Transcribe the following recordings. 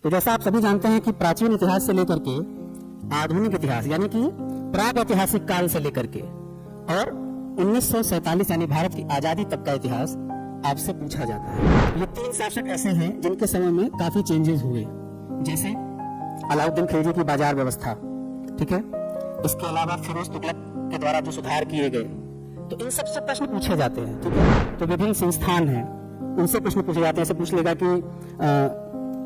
तो जैसा आप सभी जानते हैं कि प्राचीन इतिहास से लेकर के आधुनिक इतिहास यानी कि प्राग ऐतिहासिक काल से लेकर के और 1947 यानी भारत की आजादी तक का इतिहास आपसे पूछा जाता है। ये 3 शासक ऐसे हैं जिनके समय में काफी चेंजेस हुए, जैसे अलाउद्दीन खिलजी की बाजार व्यवस्था, ठीक है, इसके अलावा फिरोज तुगलक के द्वारा जो सुधार किए गए, तो इन सबसे प्रश्न पूछे जाते हैं, ठीक है। तो विभिन्न संस्थान हैं, उनसे प्रश्न पूछे जाते हैं। ऐसे पूछ लेगा कि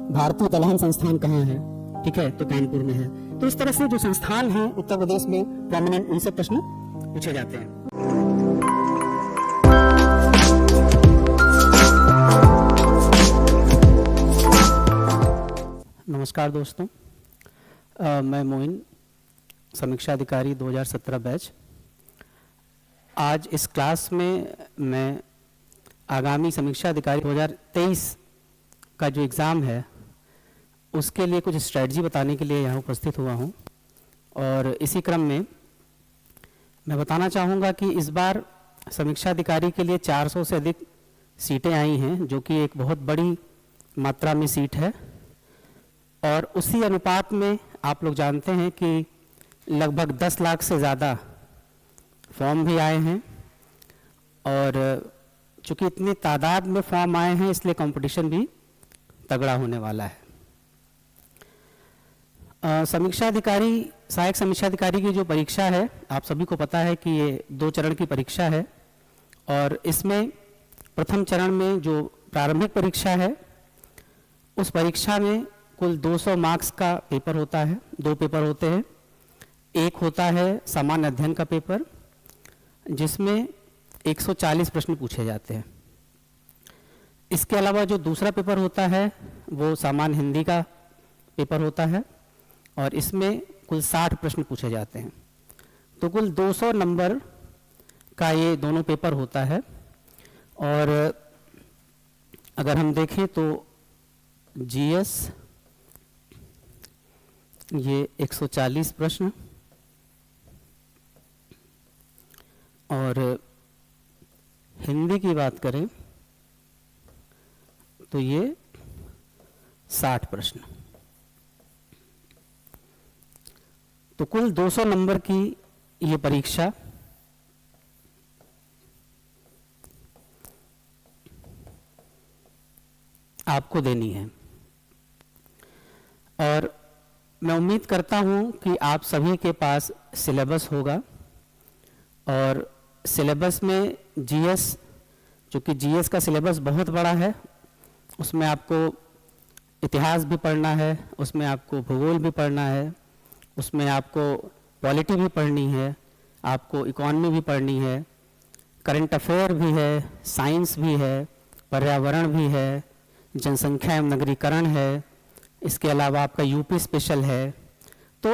भारतीय दलहन संस्थान कहाँ है, ठीक है, तो कानपुर में है। तो इस तरह से जो संस्थान हैं उत्तर प्रदेश में प्रोमिनेंट, उनसे प्रश्न पूछे जाते हैं। नमस्कार दोस्तों, मैं मोइन, समीक्षा अधिकारी 2017 बैच। आज इस क्लास में मैं आगामी समीक्षा अधिकारी 2023 का जो एग्ज़ाम है उसके लिए कुछ स्ट्रेटजी बताने के लिए यहाँ उपस्थित हुआ हूँ। और इसी क्रम में मैं बताना चाहूँगा कि इस बार समीक्षा अधिकारी के लिए 400 से अधिक सीटें आई हैं, जो कि एक बहुत बड़ी मात्रा में सीट है। और उसी अनुपात में आप लोग जानते हैं कि लगभग 10 लाख से ज़्यादा फॉर्म भी आए हैं। और चूँकि इतनी तादाद में फॉर्म आए हैं इसलिए कंपटीशन भी तगड़ा होने वाला है। समीक्षा अधिकारी, सहायक समीक्षा अधिकारी की जो परीक्षा है, आप सभी को पता है कि ये 2 चरण की परीक्षा है। और इसमें प्रथम चरण में जो प्रारंभिक परीक्षा है, उस परीक्षा में कुल 200 मार्क्स का पेपर होता है। 2 पेपर होते हैं। एक होता है सामान्य अध्ययन का पेपर, जिसमें 140 प्रश्न पूछे जाते हैं। इसके अलावा जो दूसरा पेपर होता है वो सामान्य हिंदी का पेपर होता है, और इसमें कुल 60 प्रश्न पूछे जाते हैं। तो कुल 200 नंबर का ये दोनों पेपर होता है। और अगर हम देखें तो जीएस ये 140 प्रश्न, और हिंदी की बात करें तो ये 60 प्रश्न। तो कुल 200 नंबर की ये परीक्षा आपको देनी है। और मैं उम्मीद करता हूं कि आप सभी के पास सिलेबस होगा। और सिलेबस में जीएस, चूँकि जीएस का सिलेबस बहुत बड़ा है, उसमें आपको इतिहास भी पढ़ना है, उसमें आपको भूगोल भी पढ़ना है, उसमें आपको पॉलिटी भी पढ़नी है, आपको इकोनॉमी भी पढ़नी है, करंट अफेयर भी है, साइंस भी है, पर्यावरण भी है, जनसंख्या एवं नगरीकरण है, इसके अलावा आपका यूपी स्पेशल है। तो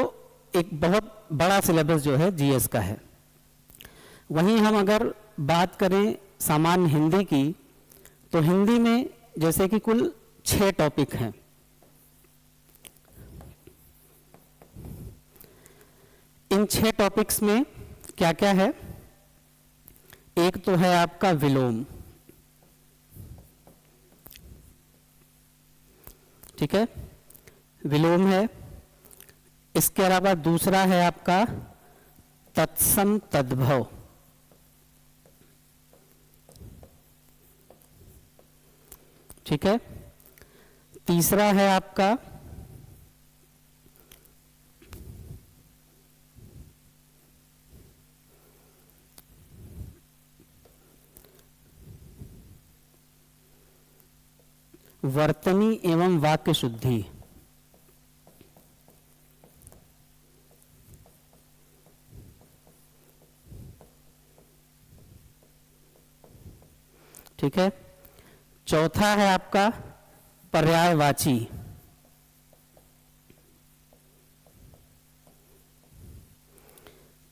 एक बहुत बड़ा सिलेबस जो है जीएस का है। वहीं हम अगर बात करें सामान्य हिंदी की, तो हिंदी में जैसे कि कुल 6 टॉपिक हैं। इन 6 टॉपिक्स में क्या क्या है? एक तो है आपका विलोम, ठीक है, विलोम है। इसके अलावा दूसरा है आपका तत्सम तद्भव, ठीक है। तीसरा है आपका वर्तनी एवं वाक्य शुद्धि, ठीक है। चौथा है आपका पर्यायवाची,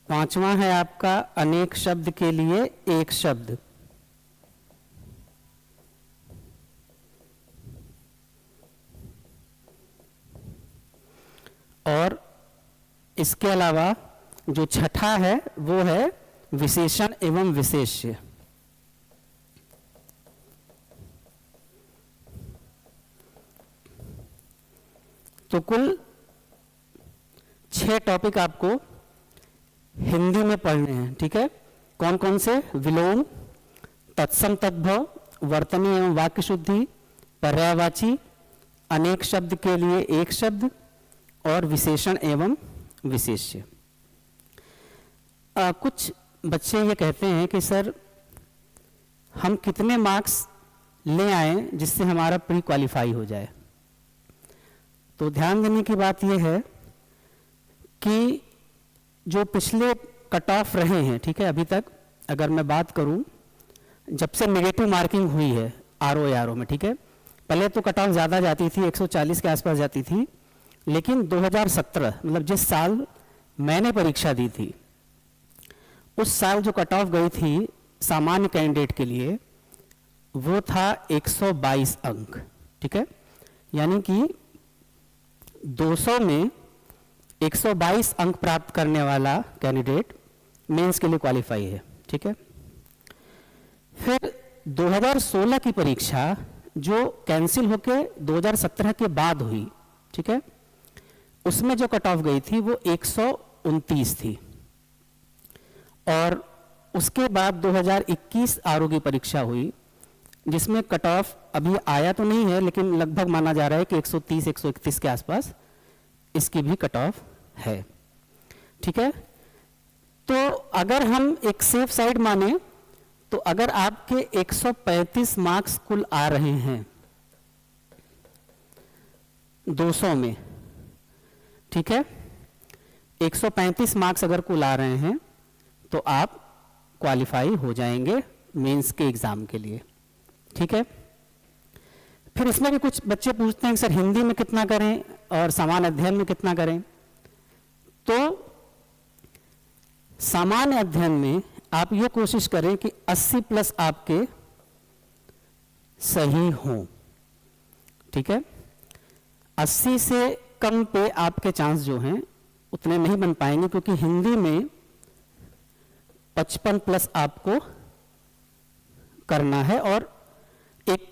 पांचवा है आपका अनेक शब्द के लिए एक शब्द, और इसके अलावा जो छठा है वो है विशेषण एवं विशेष्य। तो कुल 6 टॉपिक आपको हिंदी में पढ़ने हैं, ठीक है। कौन कौन से? विलोम, तत्सम तद्भव, वर्तनी एवं वाक्य शुद्धि, पर्यायवाची, अनेक शब्द के लिए एक शब्द, और विशेषण एवं विशेष्य। कुछ बच्चे ये कहते हैं कि सर हम कितने मार्क्स ले आए जिससे हमारा प्री क्वालिफाई हो जाए। तो ध्यान देने की बात यह है कि जो पिछले कट ऑफ रहे हैं, ठीक है, अभी तक अगर मैं बात करूं, जब से नेगेटिव मार्किंग हुई है आरओ आरओ में, ठीक है, पहले तो कट ऑफ ज़्यादा जाती थी, 140 के आसपास जाती थी, लेकिन 2017 मतलब जिस साल मैंने परीक्षा दी थी उस साल जो कट ऑफ गई थी सामान्य कैंडिडेट के लिए वो था 122 अंक, ठीक है। यानी कि 200 में 122 अंक प्राप्त करने वाला कैंडिडेट मेंस के लिए क्वालिफाई है, ठीक है। फिर 2016 की परीक्षा जो कैंसिल होके 2017 के बाद हुई, ठीक है, उसमें जो कट ऑफ गई थी वो 129 थी। और उसके बाद 2021 आरओ की परीक्षा हुई जिसमें कट ऑफ अभी आया तो नहीं है लेकिन लगभग माना जा रहा है कि 130-131 के आसपास इसकी भी कट ऑफ है, ठीक है। तो अगर हम एक सेफ साइड माने तो अगर आपके 135 मार्क्स कुल आ रहे हैं 200 में, ठीक है, 135 मार्क्स अगर कुल आ रहे हैं तो आप क्वालिफाई हो जाएंगे मेंस के एग्जाम के लिए, ठीक है। फिर इसमें भी कुछ बच्चे पूछते हैं कि सर हिंदी में कितना करें और सामान्य अध्ययन में कितना करें। तो सामान्य अध्ययन में आप ये कोशिश करें कि 80 प्लस आपके सही हों, ठीक है। 80 से कम पे आपके चांस जो हैं उतने नहीं बन पाएंगे क्योंकि हिंदी में 55 प्लस आपको करना है और एक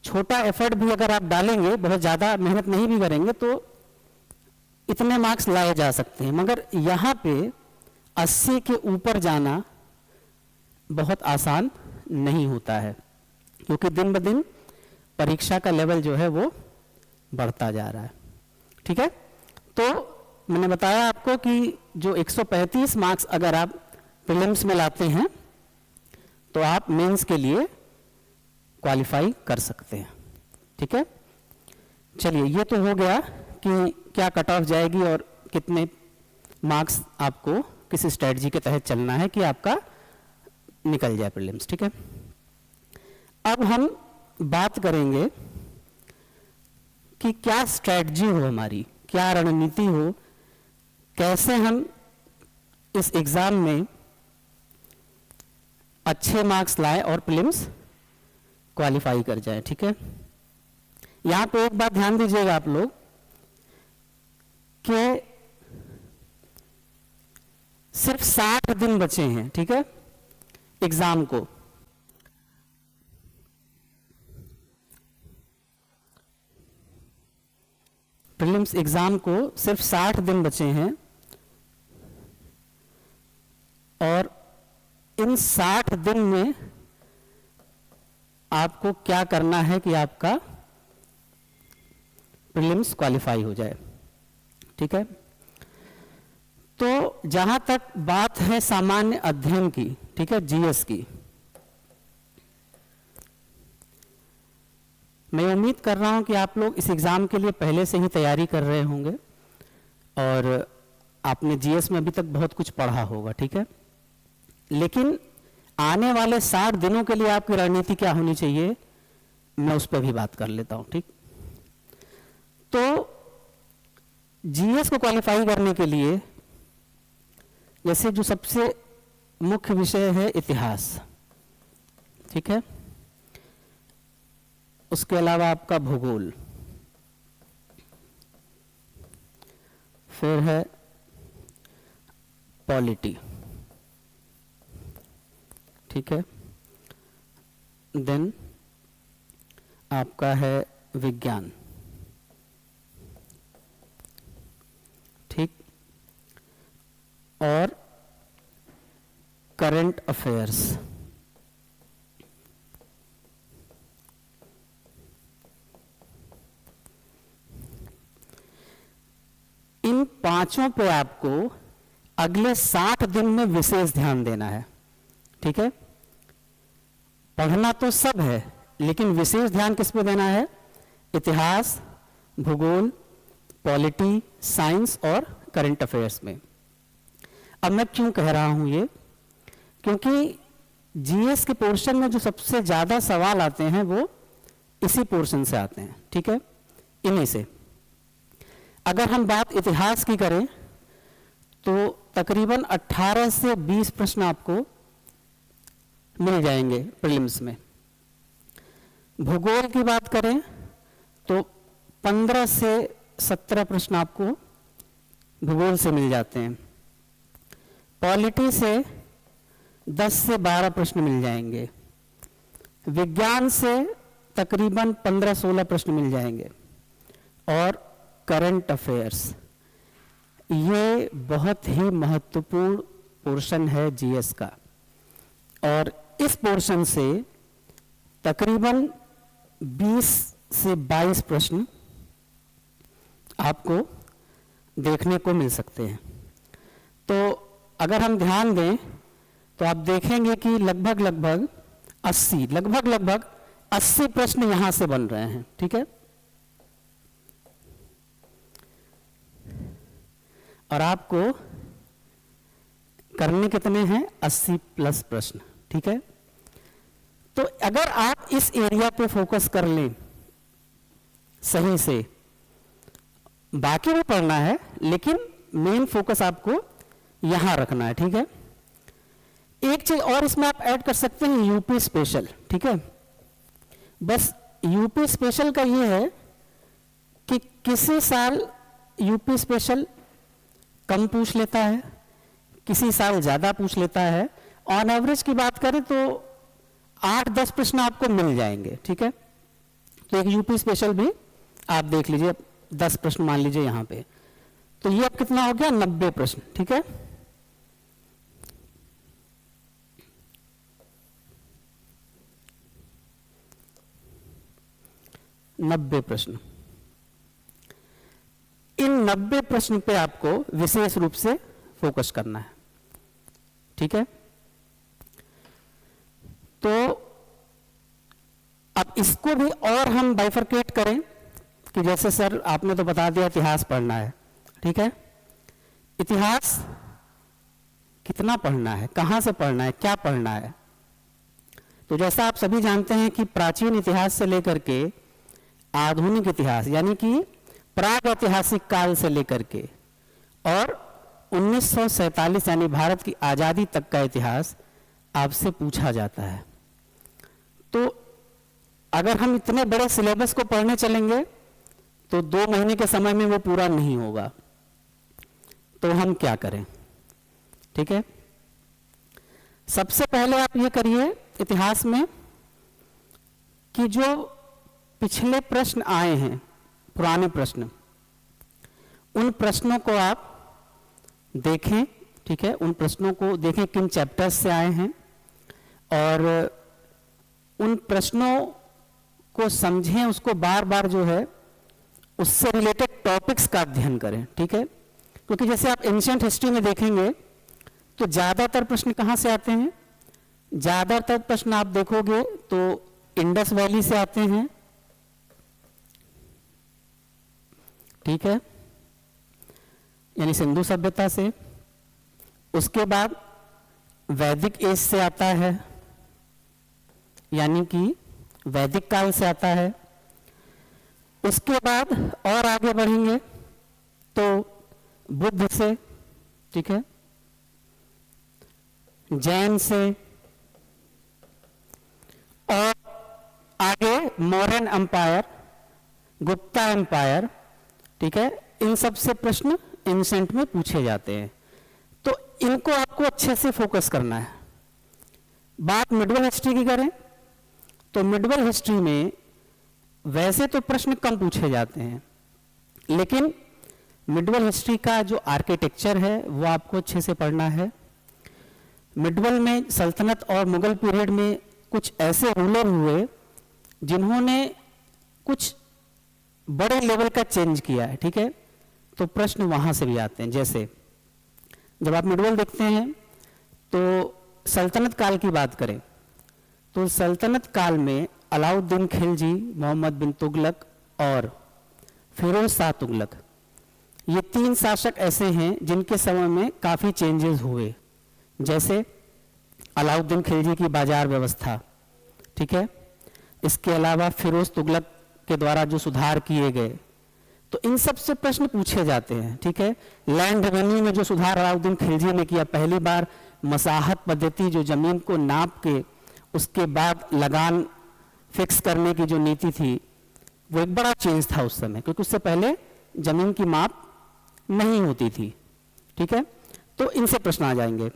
छोटा एफर्ट भी अगर आप डालेंगे, बहुत ज़्यादा मेहनत नहीं भी करेंगे तो इतने मार्क्स लाए जा सकते हैं। मगर यहाँ पे 80 के ऊपर जाना बहुत आसान नहीं होता है क्योंकि दिन ब दिन परीक्षा का लेवल जो है वो बढ़ता जा रहा है, ठीक है। तो मैंने बताया आपको कि जो 135 मार्क्स अगर आप प्रीलिम्स में लाते हैं तो आप मेंस के लिए क्वालिफाई कर सकते हैं, ठीक है। चलिए, ये तो हो गया कि क्या कट ऑफ जाएगी और कितने मार्क्स आपको किस स्ट्रेटजी के तहत चलना है कि आपका निकल जाए प्रीलिम्स, ठीक है। अब हम बात करेंगे कि क्या स्ट्रेटजी हो हमारी, क्या रणनीति हो, कैसे हम इस एग्जाम में अच्छे मार्क्स लाएं और प्रीलिम्स क्वालिफाई कर जाएं, ठीक है। यहां पे एक बात ध्यान दीजिएगा आप लोग कि सिर्फ 60 दिन बचे हैं, ठीक है, एग्जाम को। प्रीलिम्स एग्जाम को सिर्फ 60 दिन बचे हैं और इन 60 दिन में आपको क्या करना है कि आपका प्रीलिम्स क्वालिफाई हो जाए, ठीक है। तो जहां तक बात है सामान्य अध्ययन की, ठीक है, जीएस की, मैं उम्मीद कर रहा हूं कि आप लोग इस एग्जाम के लिए पहले से ही तैयारी कर रहे होंगे और आपने जीएस में अभी तक बहुत कुछ पढ़ा होगा, ठीक है। लेकिन आने वाले 60 दिनों के लिए आपकी रणनीति क्या होनी चाहिए, मैं उस पर भी बात कर लेता हूं, ठीक। तो जीएस को क्वालिफाई करने के लिए जैसे जो सबसे मुख्य विषय है इतिहास, ठीक है, उसके अलावा आपका भूगोल, फिर है पॉलिटी, ठीक है, देन आपका है विज्ञान, और करंट अफेयर्स। इन पांचों पे आपको अगले 60 दिन में विशेष ध्यान देना है, ठीक है। पढ़ना तो सब है, लेकिन विशेष ध्यान किस पे देना है? इतिहास, भूगोल, पॉलिटी, साइंस और करंट अफेयर्स में। अब मैं क्यों कह रहा हूं ये? क्योंकि जीएस के पोर्शन में जो सबसे ज्यादा सवाल आते हैं वो इसी पोर्शन से आते हैं, ठीक है, इन्हीं से। अगर हम बात इतिहास की करें तो तकरीबन 18 से 20 प्रश्न आपको मिल जाएंगे प्रीलिम्स में। भूगोल की बात करें तो 15 से 17 प्रश्न आपको भूगोल से मिल जाते हैं। पॉलिटी से 10 से 12 प्रश्न मिल जाएंगे। विज्ञान से तकरीबन 15-16 प्रश्न मिल जाएंगे। और करंट अफेयर्स, ये बहुत ही महत्वपूर्ण पोर्शन है जीएस का, और इस पोर्शन से तकरीबन 20 से 22 प्रश्न आपको देखने को मिल सकते हैं। तो अगर हम ध्यान दें तो आप देखेंगे कि लगभग 80 प्रश्न यहां से बन रहे हैं, ठीक है। और आपको करने कितने हैं? 80+ प्रश्न, ठीक है। तो अगर आप इस एरिया पे फोकस कर लें सही से, बाकी भी पढ़ना है लेकिन मेन फोकस आपको यहां रखना है, ठीक है। एक चीज और इसमें आप ऐड कर सकते हैं, यूपी स्पेशल, ठीक है। बस यूपी स्पेशल का ये है कि किसी साल यूपी स्पेशल कम पूछ लेता है, किसी साल ज्यादा पूछ लेता है। ऑन एवरेज की बात करें तो 8-10 प्रश्न आपको मिल जाएंगे, ठीक है। तो एक यूपी स्पेशल भी आप देख लीजिए, 10 प्रश्न मान लीजिए यहां पे, तो ये अब कितना हो गया? 90 प्रश्न, ठीक है। नब्बे प्रश्न। इन 90 प्रश्न पे आपको विशेष रूप से फोकस करना है, ठीक है। तो अब इसको भी और हम बाइफरकेट करें कि जैसे सर आपने तो बता दिया इतिहास पढ़ना है, ठीक है। इतिहास कितना पढ़ना है, कहां से पढ़ना है, क्या पढ़ना है? तो जैसा आप सभी जानते हैं कि प्राचीन इतिहास से लेकर के आधुनिक इतिहास यानी कि प्राग ऐतिहासिक काल से लेकर के और 1947 यानी भारत की आजादी तक का इतिहास आपसे पूछा जाता है। तो अगर हम इतने बड़े सिलेबस को पढ़ने चलेंगे तो 2 महीने के समय में वो पूरा नहीं होगा। तो हम क्या करें, ठीक है। सबसे पहले आप ये करिए इतिहास में कि जो पिछले प्रश्न आए हैं, पुराने प्रश्न, उन प्रश्नों को आप देखें, ठीक है। उन प्रश्नों को देखें किन चैप्टर्स से आए हैं और उन प्रश्नों को समझें, उसको बार बार जो है उससे रिलेटेड टॉपिक्स का अध्ययन करें, ठीक है। क्योंकि जैसे आप एंशिएंट हिस्ट्री में देखेंगे तो ज्यादातर प्रश्न कहां से आते हैं? ज्यादातर प्रश्न आप देखोगे तो इंडस वैली से आते हैं, ठीक है, यानी सिंधु सभ्यता से। उसके बाद वैदिक एज से आता है, यानी कि वैदिक काल से आता है। उसके बाद और आगे बढ़ेंगे तो बुद्ध से, ठीक है, जैन से, और आगे मौर्यन एम्पायर, गुप्ता एम्पायर, ठीक है। इन सब से प्रश्न एंशिएंट में पूछे जाते हैं। तो इनको आपको अच्छे से फोकस करना है। बात मिडवल हिस्ट्री की करें तो मिडवल हिस्ट्री में वैसे तो प्रश्न कम पूछे जाते हैं, लेकिन मिडवल हिस्ट्री का जो आर्किटेक्चर है वो आपको अच्छे से पढ़ना है। मिडवल में सल्तनत और मुगल पीरियड में कुछ ऐसे रूलर हुए जिन्होंने कुछ बड़े लेवल का चेंज किया है, ठीक है। तो प्रश्न वहाँ से भी आते हैं। जैसे जब आप मिडवल देखते हैं तो सल्तनत काल की बात करें तो सल्तनत काल में अलाउद्दीन खिलजी, मोहम्मद बिन तुगलक और फिरोज शाह तुगलक, ये 3 शासक ऐसे हैं जिनके समय में काफ़ी चेंजेस हुए। जैसे अलाउद्दीन खिलजी की बाजार व्यवस्था, ठीक है। इसके अलावा फिरोज तुगलक के द्वारा जो सुधार किए गए, तो इन सब से प्रश्न पूछे जाते हैं, ठीक है। लैंड रेवेन्यू में जो सुधार अलाउद्दीन खिलजी ने किया, पहली बार मसाहत पद्धति, जो जमीन को नाप के उसके बाद लगान फिक्स करने की जो नीति थी, वो एक बड़ा चेंज था उस समय, क्योंकि उससे पहले जमीन की माप नहीं होती थी, ठीक है। तो इनसे प्रश्न आ जाएंगे।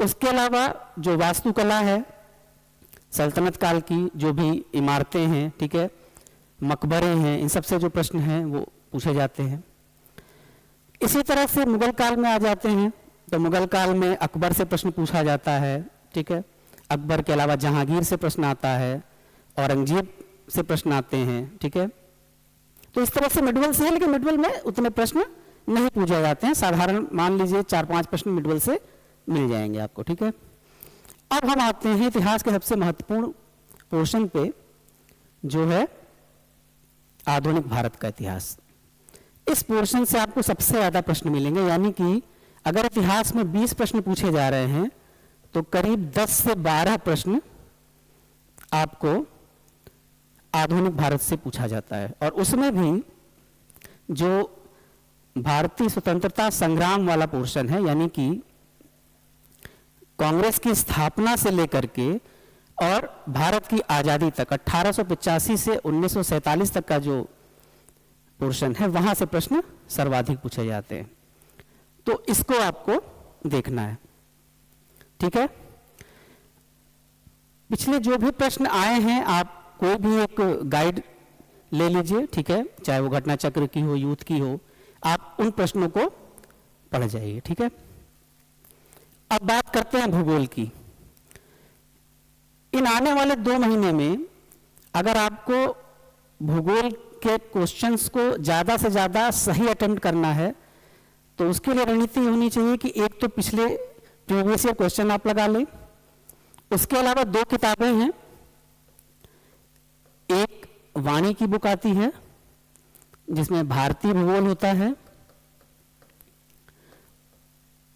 उसके अलावा जो वास्तुकला है सल्तनत काल की, जो भी इमारतें हैं, ठीक है, मकबरे हैं, इन सब से जो प्रश्न हैं वो पूछे जाते हैं। इसी तरह से मुगल काल में आ जाते हैं तो मुगल काल में अकबर से प्रश्न पूछा जाता है, ठीक है। अकबर के अलावा जहांगीर से प्रश्न आता है, औरंगजेब से प्रश्न आते हैं, ठीक है। तो इस तरह से मिडवल से है, लेकिन मिडवल में उतने प्रश्न नहीं पूछे जाते हैं। साधारण मान लीजिए 4-5 प्रश्न मिडवल से मिल जाएंगे आपको, ठीक है। अब हम आते हैं इतिहास के सबसे महत्वपूर्ण पोर्शन पे, जो है आधुनिक भारत का इतिहास। इस पोर्शन से आपको सबसे ज्यादा प्रश्न मिलेंगे, यानी कि अगर इतिहास में 20 प्रश्न पूछे जा रहे हैं तो करीब 10 से 12 प्रश्न आपको आधुनिक भारत से पूछा जाता है। और उसमें भी जो भारतीय स्वतंत्रता संग्राम वाला पोर्शन है, यानी कि कांग्रेस की स्थापना से लेकर के और भारत की आज़ादी तक 1885 से 1947 तक का जो पोर्शन है, वहां से प्रश्न सर्वाधिक पूछे जाते हैं। तो इसको आपको देखना है, ठीक है। पिछले जो भी प्रश्न आए हैं, आप कोई भी एक गाइड ले लीजिए, ठीक है, चाहे वो घटना चक्र की हो, यूथ की हो, आप उन प्रश्नों को पढ़ जाइए, ठीक है। अब बात करते हैं भूगोल की। इन आने वाले 2 महीने में अगर आपको भूगोल के क्वेश्चंस को ज़्यादा से ज़्यादा सही अटेम्प्ट करना है तो उसके लिए रणनीति होनी चाहिए कि एक तो पिछले प्रीवियस ईयर क्वेश्चन आप लगा लें। उसके अलावा 2 किताबें हैं, एक वाणी की बुक आती है जिसमें भारतीय भूगोल होता है,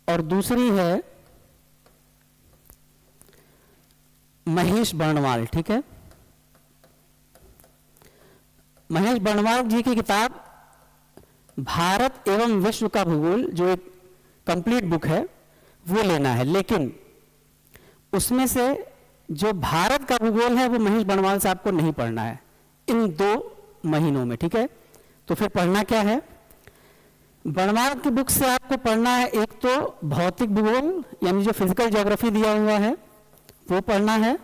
और दूसरी है महेश बर्णवाल, ठीक है। महेश बर्णवाल जी की किताब भारत एवं विश्व का भूगोल, जो एक कंप्लीट बुक है, वो लेना है। लेकिन उसमें से जो भारत का भूगोल है वो महेश बर्णवाल से आपको नहीं पढ़ना है इन 2 महीनों में, ठीक है। तो फिर पढ़ना क्या है? बर्णवाल की बुक से आपको पढ़ना है एक तो भौतिक भूगोल, यानी जो फिजिकल ज्योग्राफी दिया हुआ है वो पढ़ना है।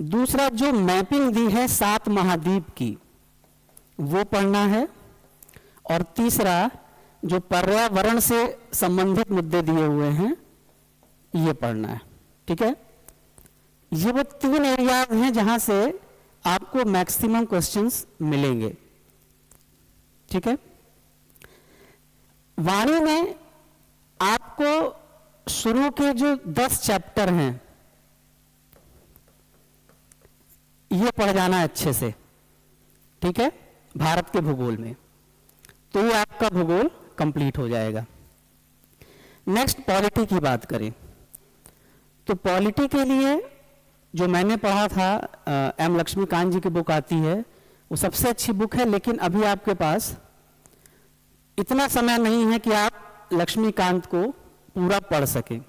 दूसरा जो मैपिंग दी है 7 महाद्वीप की वो पढ़ना है। और तीसरा जो पर्यावरण से संबंधित मुद्दे दिए हुए हैं ये पढ़ना है, ठीक है। ये वो 3 एरियाज हैं जहां से आपको मैक्सिमम क्वेश्चंस मिलेंगे, ठीक है। वाणी में आपको शुरू के जो 10 चैप्टर हैं ये पढ़ जाना है अच्छे से, ठीक है, भारत के भूगोल में, तो ये आपका भूगोल कंप्लीट हो जाएगा। नेक्स्ट पॉलिटी की बात करें तो पॉलिटी के लिए जो मैंने पढ़ा था, एम लक्ष्मीकांत जी की बुक आती है, वो सबसे अच्छी बुक है। लेकिन अभी आपके पास इतना समय नहीं है कि आप लक्ष्मीकांत को पूरा पढ़ सकें।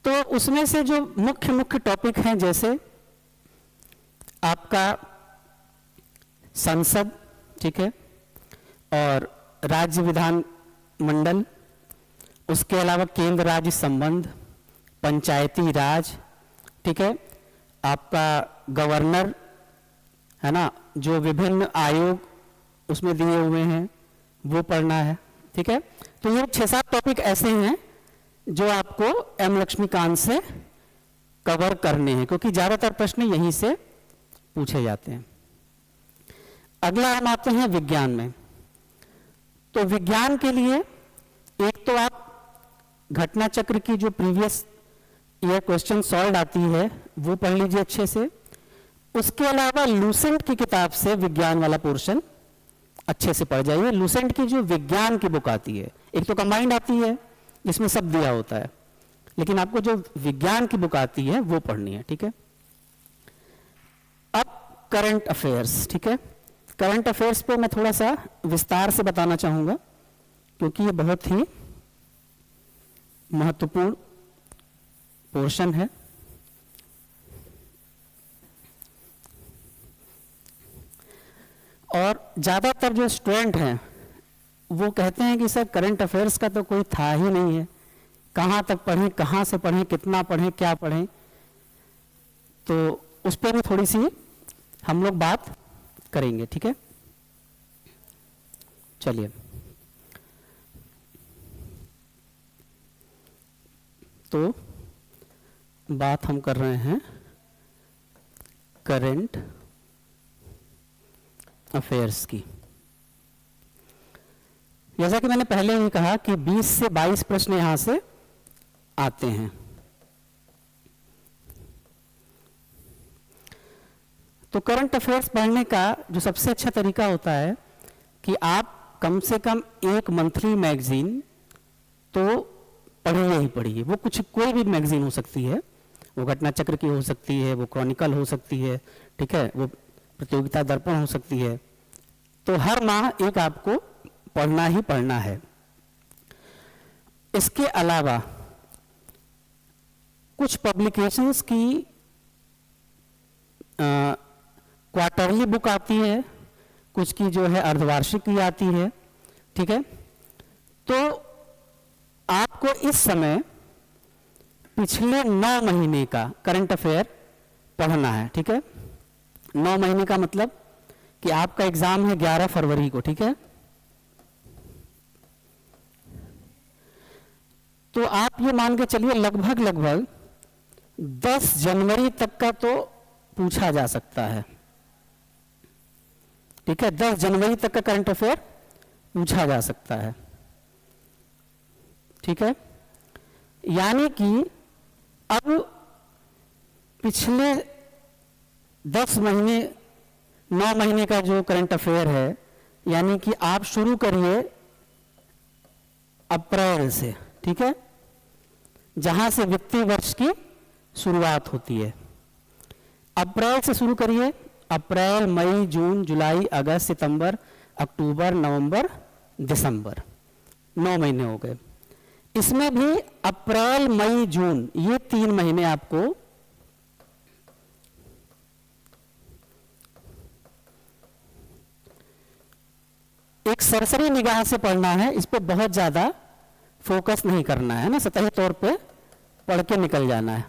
तो उसमें से जो मुख्य मुख्य टॉपिक हैं, जैसे आपका संसद, ठीक है, और राज्य विधान मंडल, उसके अलावा केंद्र राज्य संबंध, पंचायती राज, ठीक है, आपका गवर्नर है ना, जो विभिन्न आयोग उसमें दिए हुए हैं, वो पढ़ना है। ठीक है, तो ये 6-7 टॉपिक ऐसे हैं जो आपको एम लक्ष्मीकांत से कवर करने हैं, क्योंकि ज़्यादातर प्रश्न यहीं से पूछे जाते हैं। अगला हम आते हैं विज्ञान में। तो विज्ञान के लिए एक तो आप घटना चक्र की जो प्रीवियस ईयर क्वेश्चन सॉल्व आती है वो पढ़ लीजिए अच्छे से। उसके अलावा लूसेंट की किताब से विज्ञान वाला पोर्शन अच्छे से पढ़ जाइए। लूसेंट की जो विज्ञान की बुक आती है, एक तो कंबाइंड आती है जिसमें सब दिया होता है, लेकिन आपको जो विज्ञान की बुक आती है वो पढ़नी है। ठीक है, अब करंट अफेयर्स। ठीक है, करंट अफेयर्स पे मैं थोड़ा सा विस्तार से बताना चाहूंगा, क्योंकि ये बहुत ही महत्वपूर्ण पोर्शन है। और ज़्यादातर जो स्टूडेंट हैं वो कहते हैं कि सर करंट अफेयर्स का तो कोई था ही नहीं है, कहाँ तक पढ़ें, कहाँ से पढ़ें, कितना पढ़ें, क्या पढ़ें। तो उस पर भी थोड़ी सी हम लोग बात करेंगे। ठीक है, चलिए। तो बात हम कर रहे हैं करंट अफेयर्स की। जैसा कि मैंने पहले ही कहा कि 20 से 22 प्रश्न यहां से आते हैं। तो करंट अफेयर्स पढ़ने का जो सबसे अच्छा तरीका होता है कि आप कम से कम एक मंथली मैगजीन तो पढ़िए ही पढ़िए। वो कुछ कोई भी मैगजीन हो सकती है, वो घटना चक्र की हो सकती है, वो क्रॉनिकल हो सकती है, ठीक है, वो प्रतियोगिता दर्पण हो सकती है। तो हर माह एक आपको पढ़ना ही पढ़ना है। इसके अलावा कुछ पब्लिकेशंस की क्वार्टरली बुक आती है, कुछ की जो है अर्धवार्षिक की आती है। ठीक है, तो आपको इस समय पिछले 9 महीने का करंट अफेयर पढ़ना है। ठीक है, 9 महीने का मतलब कि आपका एग्जाम है 11 फरवरी को। ठीक है, तो आप ये मान के चलिए लगभग 10 जनवरी तक का तो पूछा जा सकता है। ठीक है, 10 जनवरी तक का करंट अफेयर पूछा जा सकता है। ठीक है, यानी कि अब पिछले 10 महीने 9 महीने का जो करंट अफेयर है, यानी कि आप शुरू करिए अप्रैल से। ठीक है, जहां से वित्तीय वर्ष की शुरुआत होती है, अप्रैल से शुरू करिए। अप्रैल, मई, जून, जुलाई, अगस्त, सितंबर, अक्टूबर, नवंबर, दिसंबर, 9 महीने हो गए। इसमें भी अप्रैल, मई, जून, ये 3 महीने आपको एक सरसरी निगाह से पढ़ना है। इस पर बहुत ज्यादा फोकस नहीं करना है ना, सतही तौर पे पढ़ के निकल जाना है।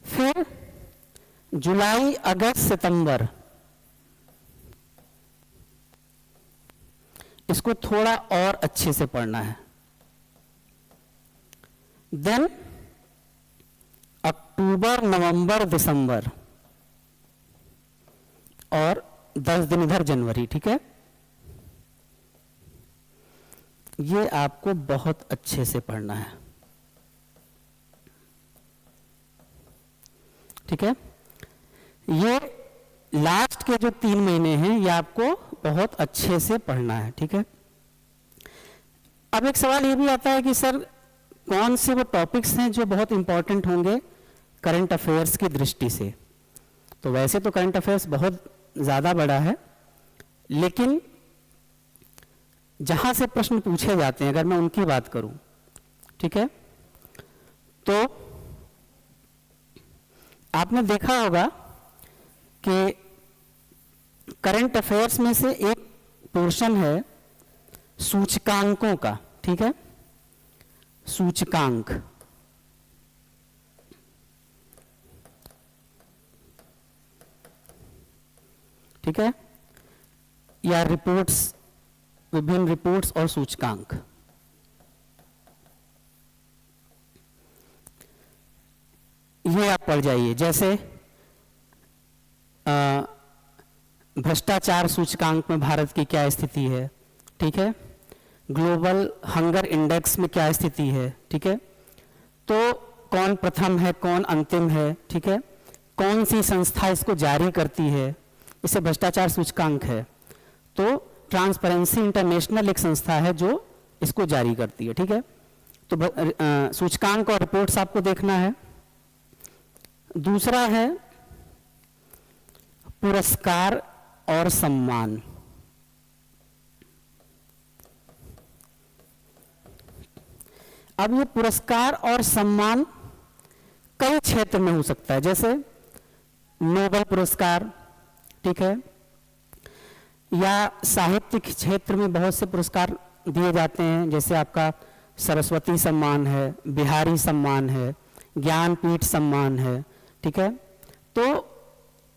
फिर जुलाई, अगस्त, सितंबर, इसको थोड़ा और अच्छे से पढ़ना है। देन अक्टूबर, नवंबर, दिसंबर और 10 दिन इधर जनवरी। ठीक है, ये आपको बहुत अच्छे से पढ़ना है। ठीक है, ये लास्ट के जो 3 महीने हैं ये आपको बहुत अच्छे से पढ़ना है। ठीक है, अब एक सवाल ये भी आता है कि सर कौन से वो टॉपिक्स हैं जो बहुत इंपॉर्टेंट होंगे करंट अफेयर्स की दृष्टि से। तो वैसे तो करंट अफेयर्स बहुत ज़्यादा बड़ा है, लेकिन जहां से प्रश्न पूछे जाते हैं अगर मैं उनकी बात करूं, ठीक है, तो आपने देखा होगा कि करंट अफेयर्स में से एक पोर्शन है सूचकांकों का। ठीक है, सूचकांक। ठीक है, या रिपोर्ट्स, विभिन्न रिपोर्ट्स और सूचकांक। ये आप पढ़ जाइए, जैसे भ्रष्टाचार सूचकांक में भारत की क्या स्थिति है, ठीक है, ग्लोबल हंगर इंडेक्स में क्या स्थिति है, ठीक है, तो कौन प्रथम है कौन अंतिम है, ठीक है, कौन सी संस्था इसको जारी करती है, इसे भ्रष्टाचार सूचकांक है। तो ट्रांसपेरेंसी इंटरनेशनल एक संस्था है जो इसको जारी करती है, ठीक है। तो सूचकांक और रिपोर्ट्स आपको देखना है। दूसरा है पुरस्कार और सम्मान। अब ये पुरस्कार और सम्मान कई क्षेत्र में हो सकता है, जैसे नोबेल पुरस्कार, ठीक है, या साहित्य के क्षेत्र में बहुत से पुरस्कार दिए जाते हैं, जैसे आपका सरस्वती सम्मान है, बिहारी सम्मान है, ज्ञानपीठ सम्मान है, ठीक है। तो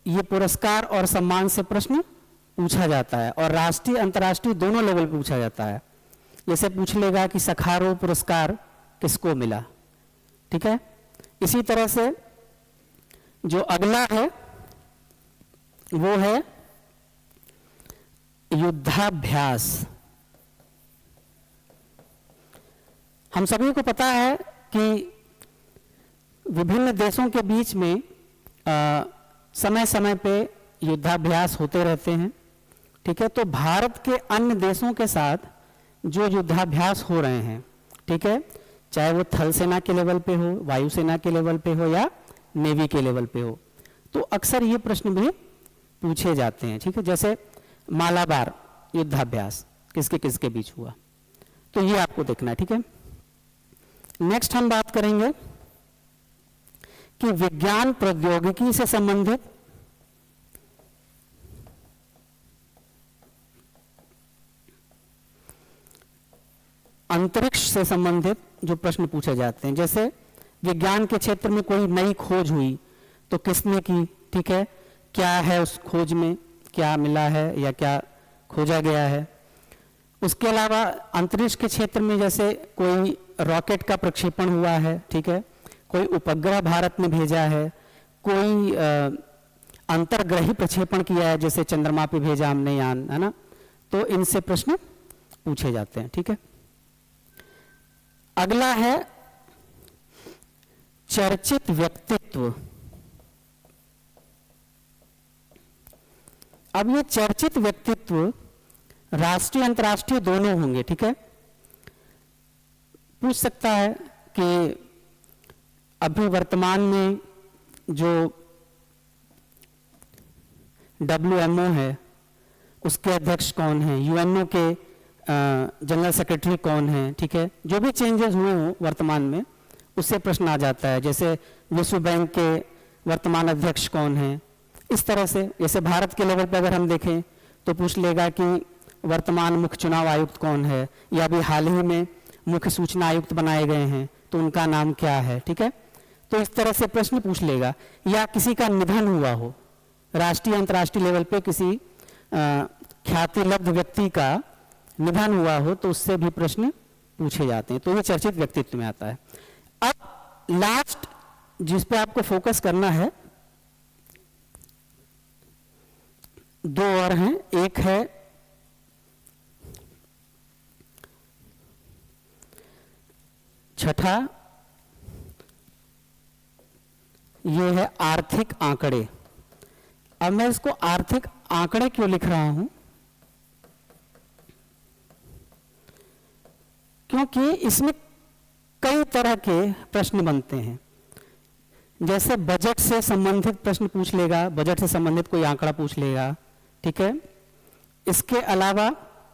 ये पुरस्कार और सम्मान से प्रश्न पूछा जाता है और राष्ट्रीय अंतर्राष्ट्रीय दोनों लेवल पे पूछा जाता है। जैसे पूछ लेगा कि सखारोव पुरस्कार किसको मिला, ठीक है। इसी तरह से जो अगला है वो है युद्धाभ्यास। हम सभी को पता है कि विभिन्न देशों के बीच में समय समय पे युद्धाभ्यास होते रहते हैं, ठीक है। तो भारत के अन्य देशों के साथ जो युद्धाभ्यास हो रहे हैं, ठीक है, चाहे वो थल सेना के लेवल पे हो, वायुसेना के लेवल पे हो या नेवी के लेवल पे हो, तो अक्सर ये प्रश्न भी पूछे जाते हैं, ठीक है। जैसे मालाबार युद्धाभ्यास किसके किसके बीच हुआ, तो ये आपको देखना है, ठीक है। नेक्स्ट हम बात करेंगे कि विज्ञान प्रौद्योगिकी से संबंधित अंतरिक्ष से संबंधित जो प्रश्न पूछे जाते हैं। जैसे विज्ञान के क्षेत्र में कोई नई खोज हुई तो किसने की, ठीक है, क्या है उस खोज में, क्या मिला है या क्या खोजा गया है। उसके अलावा अंतरिक्ष के क्षेत्र में जैसे कोई रॉकेट का प्रक्षेपण हुआ है, ठीक है, कोई उपग्रह भारत ने भेजा है, कोई अंतर्ग्रही प्रक्षेपण किया है, जैसे चंद्रमा पे भेजा हमने यान, है ना, तो इनसे प्रश्न पूछे जाते हैं, ठीक है। अगला है चर्चित व्यक्तित्व। अब ये चर्चित व्यक्तित्व राष्ट्रीय अंतर्राष्ट्रीय दोनों होंगे, ठीक है। पूछ सकता है कि अभी वर्तमान में जो WMO है उसके अध्यक्ष कौन हैं, UNO के जनरल सेक्रेटरी कौन है, ठीक है। जो भी चेंजेस हुए हों वर्तमान में उससे प्रश्न आ जाता है। जैसे विश्व बैंक के वर्तमान अध्यक्ष कौन हैं, इस तरह से। जैसे भारत के लेवल पर अगर हम देखें तो पूछ लेगा कि वर्तमान मुख्य चुनाव आयुक्त कौन है, या अभी हाल ही में मुख्य सूचना आयुक्त बनाए गए हैं तो उनका नाम क्या है, ठीक है। तो इस तरह से प्रश्न पूछ लेगा। या किसी का निधन हुआ हो, राष्ट्रीय अंतर्राष्ट्रीय लेवल पे किसी ख्यातिलब्ध व्यक्ति का निधन हुआ हो तो उससे भी प्रश्न पूछे जाते हैं। तो ये चर्चित व्यक्तित्व में आता है। अब लास्ट जिस पे आपको फोकस करना है, दो और हैं। एक है छठा, ये है आर्थिक आंकड़े। अब मैं इसको आर्थिक आंकड़े क्यों लिख रहा हूं, क्योंकि इसमें कई तरह के प्रश्न बनते हैं। जैसे बजट से संबंधित प्रश्न पूछ लेगा, बजट से संबंधित कोई आंकड़ा पूछ लेगा, ठीक है। इसके अलावा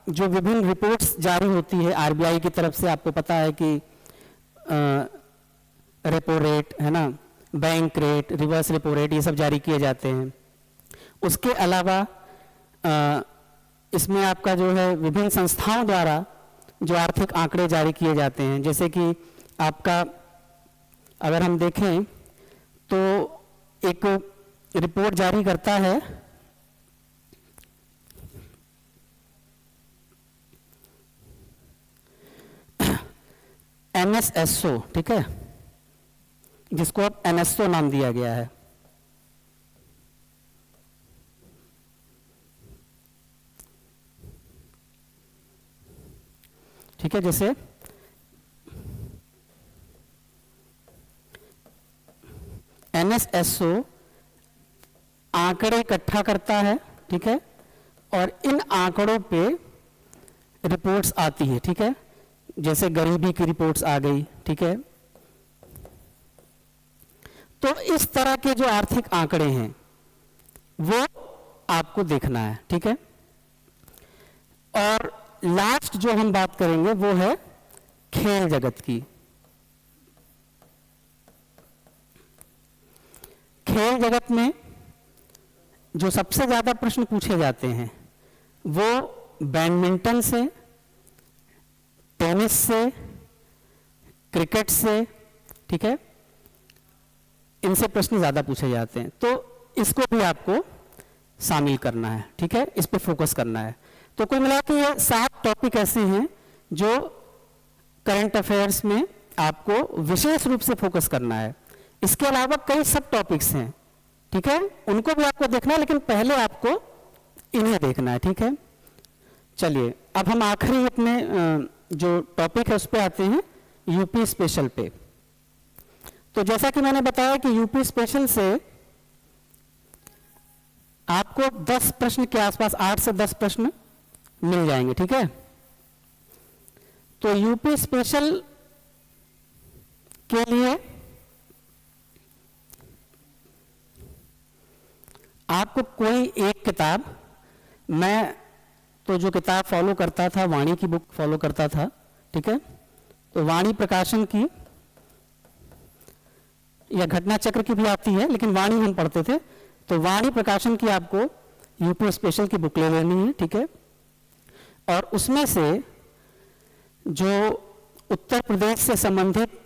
जो विभिन्न रिपोर्ट्स जारी होती है RBI की तरफ से, आपको पता है कि रेपो रेट, है ना, bank rate, reverse repo rate, ये सब जारी किए जाते हैं। उसके अलावा इसमें आपका जो है विभिन्न संस्थाओं द्वारा जो आर्थिक आंकड़े जारी किए जाते हैं। जैसे कि आपका अगर हम देखें तो एक रिपोर्ट जारी करता है NSSO, ठीक है, जिसको अब NSO नाम दिया गया है। ठीक है, जैसे NSSO आंकड़े इकट्ठा करता है, ठीक है, और इन आंकड़ों पे रिपोर्ट्स आती है, ठीक है, जैसे गरीबी की रिपोर्ट्स आ गई, ठीक है। तो इस तरह के जो आर्थिक आंकड़े हैं वो आपको देखना है, ठीक है। और लास्ट जो हम बात करेंगे वो है खेल जगत की। खेल जगत में जो सबसे ज्यादा प्रश्न पूछे जाते हैं वो बैडमिंटन से, टेनिस से, क्रिकेट से, ठीक है, इनसे प्रश्न ज्यादा पूछे जाते हैं। तो इसको भी आपको शामिल करना है, ठीक है, इस पे फोकस करना है। तो कुल मिला के ये 7 टॉपिक ऐसे हैं जो करंट अफेयर्स में आपको विशेष रूप से फोकस करना है। इसके अलावा कई सब टॉपिक्स हैं, ठीक है, उनको भी आपको देखना है, लेकिन पहले आपको इन्हें देखना है, ठीक है। चलिए अब हम आखिरी अपने जो टॉपिक है उस पे आते हैं, यूपी स्पेशल पे। तो जैसा कि मैंने बताया कि यूपी स्पेशल से आपको 10 प्रश्न के आसपास, 8 से 10 प्रश्न मिल जाएंगे, ठीक है। तो यूपी स्पेशल के लिए आपको कोई एक किताब, मैं तो जो किताब फॉलो करता था वाणी की बुक फॉलो करता था, ठीक है, तो वाणी प्रकाशन की या घटना चक्र की भी आती है, लेकिन वाणी हम पढ़ते थे, तो वाणी प्रकाशन की आपको यूपी स्पेशल की बुक ले लेनी है, ठीक है। और उसमें से जो उत्तर प्रदेश से संबंधित,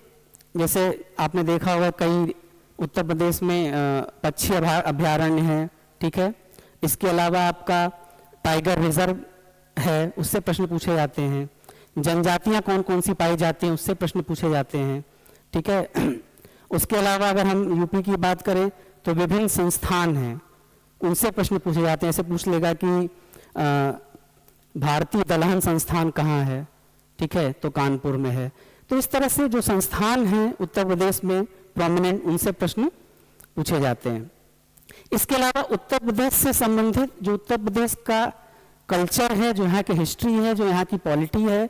जैसे आपने देखा होगा कई उत्तर प्रदेश में पक्षी अभयारण्य है, ठीक है, इसके अलावा आपका टाइगर रिजर्व है, उससे प्रश्न पूछे जाते हैं। जनजातियां कौन कौन सी पाई जाती हैं, उससे प्रश्न पूछे जाते हैं, ठीक है। उसके अलावा अगर हम यूपी की बात करें तो विभिन्न संस्थान हैं, उनसे प्रश्न पूछे जाते हैं। ऐसे पूछ लेगा कि भारतीय दलहन संस्थान कहाँ है, ठीक है, तो कानपुर में है। तो इस तरह से जो संस्थान हैं उत्तर प्रदेश में प्रोमिनेंट, उनसे प्रश्न पूछे जाते हैं। इसके अलावा उत्तर प्रदेश से संबंधित जो उत्तर प्रदेश का कल्चर है, जो यहाँ की हिस्ट्री है, जो यहाँ की पॉलिटी है,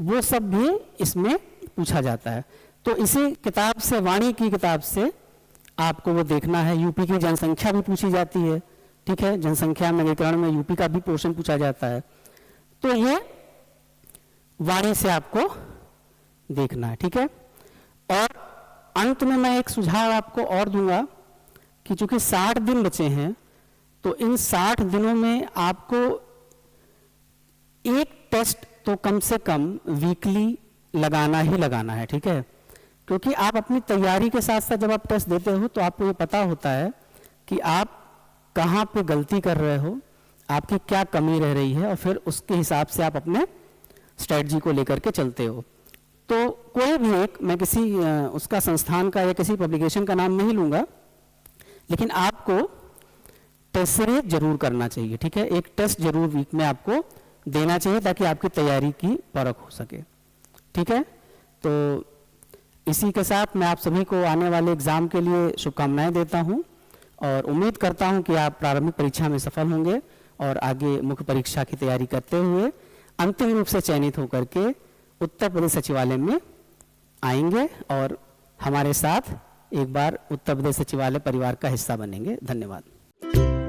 वो सब भी इसमें पूछा जाता है। तो इसी किताब से, वाणी की किताब से आपको वो देखना है। यूपी की जनसंख्या भी पूछी जाती है, ठीक है, जनसंख्या नवीकरण में यूपी का भी पोर्शन पूछा जाता है। तो ये वाणी से आपको देखना है, ठीक है। और अंत में मैं एक सुझाव आपको और दूंगा कि चूंकि 60 दिन बचे हैं, तो इन 60 दिनों में आपको एक टेस्ट तो कम से कम वीकली लगाना ही लगाना है, ठीक है। क्योंकि आप अपनी तैयारी के साथ साथ जब आप टेस्ट देते हो तो आपको ये पता होता है कि आप कहाँ पे गलती कर रहे हो, आपकी क्या कमी रह रही है, और फिर उसके हिसाब से आप अपने स्ट्रेटजी को लेकर के चलते हो। तो कोई भी एक, मैं किसी उसका संस्थान का या किसी पब्लिकेशन का नाम नहीं लूंगा, लेकिन आपको टेस्ट सीरीज जरूर करना चाहिए, ठीक है। एक टेस्ट जरूर वीक में आपको देना चाहिए ताकि आपकी तैयारी की परख हो सके, ठीक है। तो इसी के साथ मैं आप सभी को आने वाले एग्जाम के लिए शुभकामनाएं देता हूं और उम्मीद करता हूं कि आप प्रारंभिक परीक्षा में सफल होंगे और आगे मुख्य परीक्षा की तैयारी करते हुए अंतिम रूप से चयनित होकर के उत्तर प्रदेश सचिवालय में आएंगे और हमारे साथ एक बार उत्तर प्रदेश सचिवालय परिवार का हिस्सा बनेंगे। धन्यवाद।